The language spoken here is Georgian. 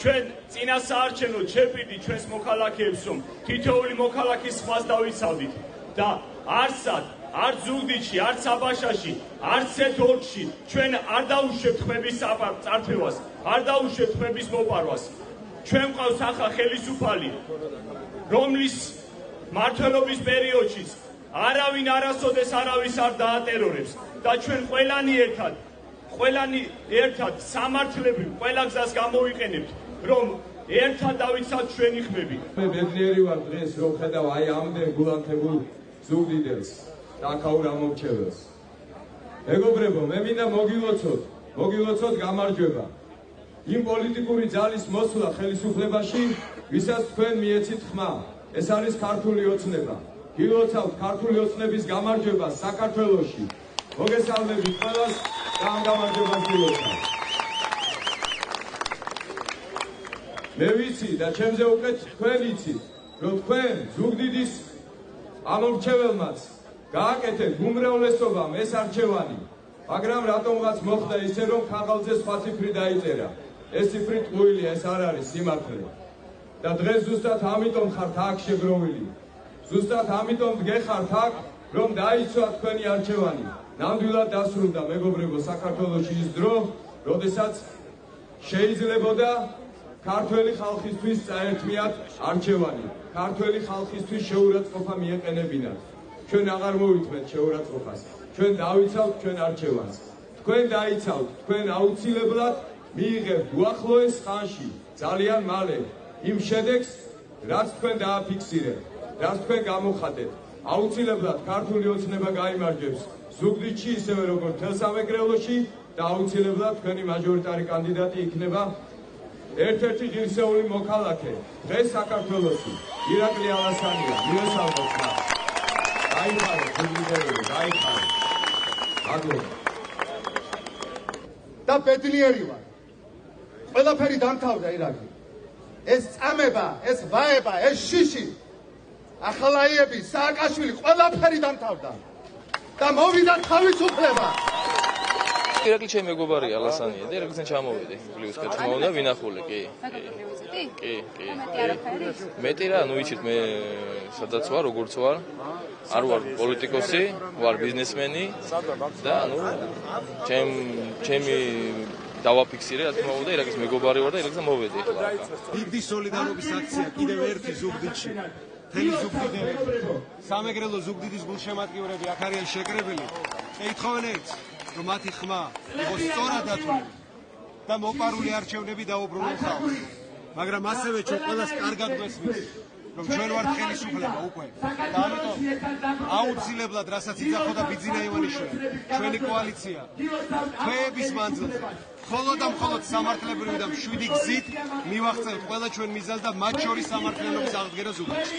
ჩვენ წინასაარჩევნო ჩერპიდი ჩვენს მოქალაქეებს, რომ თითოეული მოქალაქის ხმას დავიცავდით და არც ზუგდიდში, არც აბაშაში, არც ოლქში ჩვენ არ დაუშვებთ ხმების წარფევას, არ დაუშვებთ ხმების მოპარვას. ჩვენ ყავს ახლა ხელისუფალი, რომლის მმართველობის პერიოდშიც არავინ არასოდეს არავის არ დაატერორებს და ჩვენ ყველანი ერთად სამართლებრივ ყველა გზას გამოვიყენებთ, რომ ერთად დავიცავთ ჩვენი ხმები. მე ბედნიერი ვარ დღეს, რომ ხედავ აი ამდენ გულანთებულ ზუგდიდელს და აქაურ ამორჩეველს. მეგობრებო, მე მინდა მოგილოცოთ გამარჯვება იმ პოლიტიკური ძალის მოსვლა ხელისუფლებაში, ვისაც თქვენ მიეცით ხმა. ეს არის ქართული ოცნება. გილოცავთ ქართული ოცნების გამარჯვება საქართველოში. მოგესალმებით ყველას და ამ გამარჯვებას გილოცავთ. მე ვიცი და ჩემზე უკეთ თქვენ იცით, რომ თქვენ ზუგდიდის ამორჩეველმაც გააკეთეთ უმრავლესობამ ეს არჩევანი, მაგრამ რატომღაც მოხდა ისე, რომ ხაღალზე სხვა ციფრი დაიწერა. ეს ციფრი ტყუილია, ეს არ არის სიმართლე. და დღეს ზუსტად ამიტომ ხართ აქ შეგროვილი. ზუსტად ამიტომ გეხართ აქ, რომ დაიცვა თქვენი არჩევანი. ნამდვილად დასრულდა, მეგობრებო, საქართველოში ის დრო, როდესაც შეიძლებოდა ქართველი ხალხისთვის წაერთმიათ არჩევანი. ქართველი ხალხისთვის შეურაცხყოფა მიეყენებინათ. ჩვენ აღარ მოვითმეთ შეურაცხყოფას. ჩვენ დავიცავთ ჩვენ არჩევანს. თქვენ დაიცავთ, თქვენ აუცილებლად მიიღებთ უახლოეს ხანში, ძალიან მალე, იმ შედეგს, რაც თქვენ დააფიქსირებთ, რაც თქვენ გამოხატეთ. აუცილებლად ქართული ოცნება გაიმარჯვებს ზუგდიდში, ისევე როგორც მთელ სამეგრელოში და აუცილებლად თქვენი მაჟორიტარი კანდიდატი იქნება ერთ-ერთი ღირსეული მოქალაქე დღეს საქართველოში, ირაკლი ალასანია. მივესალმოთ მას. გაიხარეთ, ზუგდიდელები, გაიხარეთ. მადლობა. და ბედნიერი ვარ. ყველაფერი დამთავრდა ირაკლი. ეს წამება, ეს ვაება, ეს შიში, ახალაიები, სააკაშვილი, ყველაფერი დამთავრდა. და მოვიდა თავისუფლება. ირაკლი ჩემი მეგობარია ალასანია და ირაკლისთან ჩამოვიდი. პლუს კეთმა უნდა ვინახული, კი. კი. მეტი რა, ნუ იცით მე სადაც ვარ, როგორც ვარ. არ ვარ პოლიტიკოსი, ვარ ბიზნესმენი და ნუ ჩემი დავაფიქსირე, რა თქმა უნდა, ირაკლის მეგობარი ვარ და ირაკლისთან მოვედი ახლა. დიდი სოლიდარობის აქცია კიდევ ერთი ზუგდიდში. მთელი ზუგდიდელები, სამეგრელო ზუგდიდის გულშემატკივრები აქ არიან შეკრებილი. ეთხოვენ ერთს, რომ მათი ხმა იყოს სწორად დათვლილი და მოპარული არჩევნები დაუბრუნონ ხალხს. მაგრამ ასევე ჩვენ ყველას კარგად გვესმის, რომ ჩვენ ვართ ხელისუფლება უკვე და ამიტომ აუცილებლად, რასაც იძახოდა ბიძინა ივანიშვილი, ჩვენი კოალიცია თვეების მანძილზე მხოლოდ და მხოლოდ სამართლებრივი და მშვიდი გზით მივახცევთ ყველა ჩვენ მიზანს და მათ შორის სამართლიანობის აღდგენა ზუგდიდში.